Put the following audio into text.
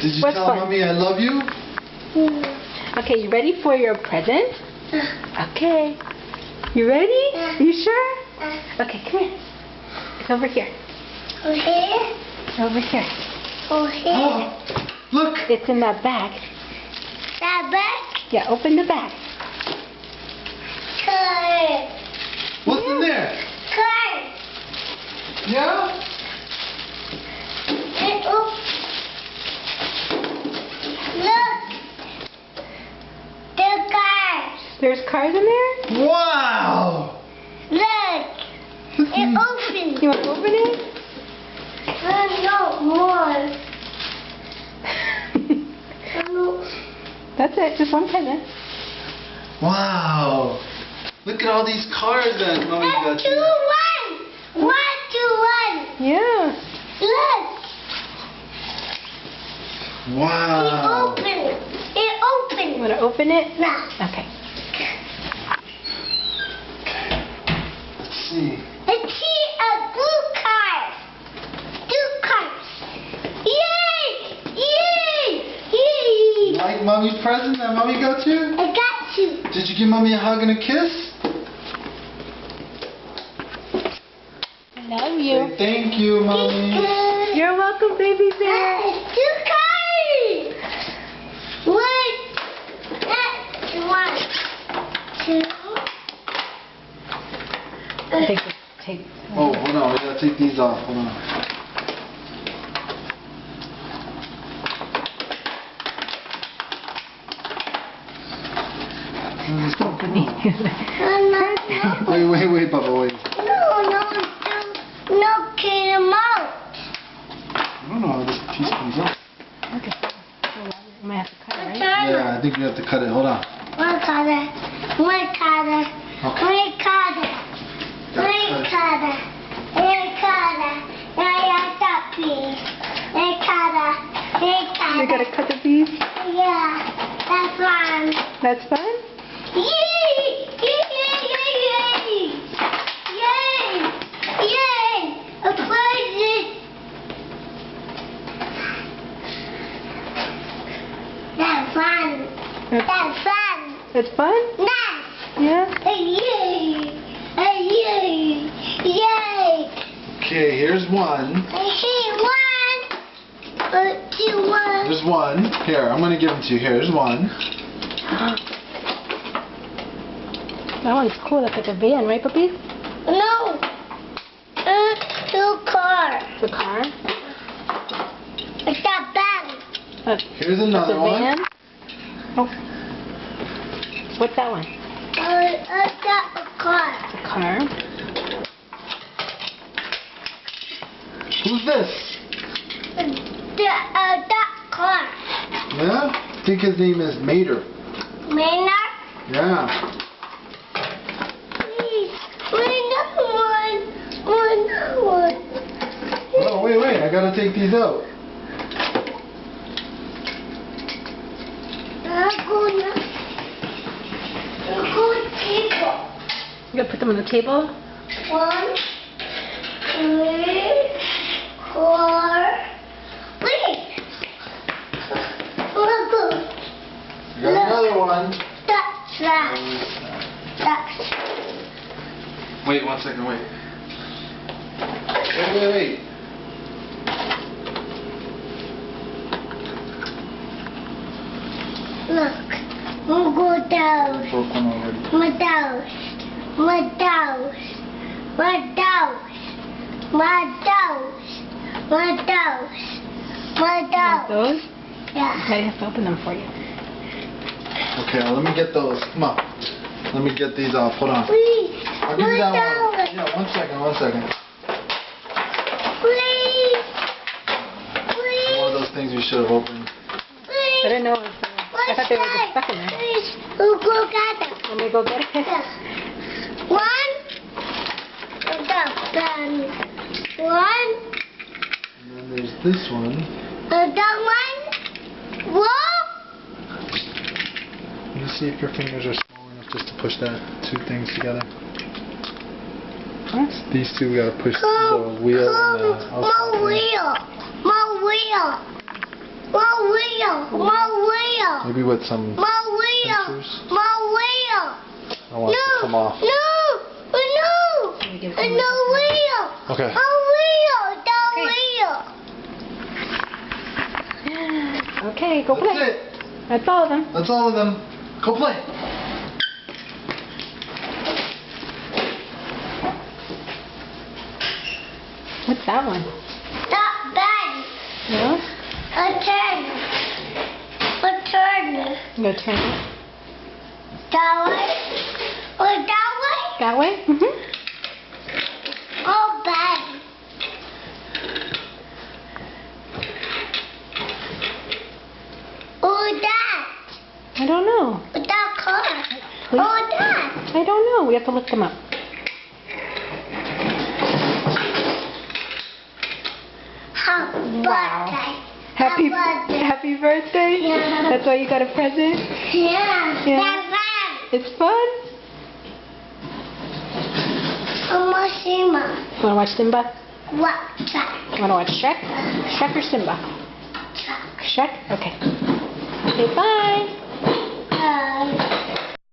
Did you What's tell fun? Mommy I love you? Okay, you ready for your present? Okay. You ready? You sure? Okay, come here. It's over here. Over here? Over here. Over here? Oh, look! It's in that bag. That back? Yeah, open the bag. Car. What's in there? Car. Yeah? Oh. Look. The cars. There's cars in there? Wow! Look. It opened. You want to open it? No more. That's it, just one present. Wow! Look at all these cars that Mommy got you. 1, 2, 1. 1, 2, 1. Yeah. Look. Wow! It opened. It opened. You want to open it? Now. Okay. Let's see. I see a blue car. 2 cars. Yay! Yay! Yay! You like Mommy's present that Mommy got you? I got you. Did you give Mommy a hug and a kiss? I love you. Say thank you, Mommy. You're welcome, baby bear. 2 cars. 1. 2. I think it's tape. Oh, hold on. We gotta take these off. Hold on. Wait, Papa, wait. No, get them out. I don't know how this piece comes up. Okay. You might have to cut it, right? Yeah, I think we have to cut it. Hold on. One cutter. One cutter. Okay. One cutter. One cutter. One cutter. One piece. One cutter. One cutter. You gotta cut the piece. Yeah, that's fun. That's fun? Yay! Yay! Yay! Yay! Yay! A present. That's fun. That's fun. It's fun? Nice. Yeah? Yay! Yay! Yay! Okay, here's one. Hey, 1, 2, 1. There's one. Here, I'm gonna give them to you. Here's one. That one's cool. That's like a van, right, puppy? No. 2 car. The car? It's that bag. Here's That's a another one. van? Oh. What's that one? It's that a car. A car. Who's this? That car. Yeah? I think his name is Mater. Maynard? Yeah. Please. Another one. Another one. Oh, wait. I gotta take these out. I'm gonna table. You gonna put them on the table? 1, 2, 4. Wait. Look. I got another one. That's that. That's. Wait, 1 second, wait. Wait. Look. We'll go down. Broke one already. My house. My house. My house. My house. My house. My Like house. those? Yeah. I have to open them for you. Okay, let me get those. Come on. Let me get these off. Hold on. Please. I'll give you that My one. house. Yeah, 1 second, 1 second. Please. One of Please. those things we should have opened. I Please. didn't know it was I thought they were just stuck in there. Please. We'll go get them. Let me go get it. 1. Done. 1. And then there's this one. That one. Whoa. Let me see if your fingers are small enough just to push that 2 things together. Huh? These 2 we gotta push the wheel and the outside. More wheel. More wheel. More wheel. Maybe with some My wheel. pincers. My wheel. I want it to come off. No. me give it The to wheel. Okay. My wheel. The wheel. Okay, go play. That's it. That's all of them. That's all of them. Go play. What's that one? That bad. No? A turn. A turn. Go turn it. That way. Or that way. That way? Mm-hmm. Oh, bad. Or that. I don't know. Or that car. Please? Or that. I don't know. We have to look them up. Happy Wow. birthday. Happy birthday. Happy birthday. Yeah. That's why you got a present? Yeah. Yeah. That's bad. It's fun. Shima. You want to watch Simba? What? Track. You want to watch Shrek? Shrek or Simba? Track. Shrek? Okay. Okay, bye.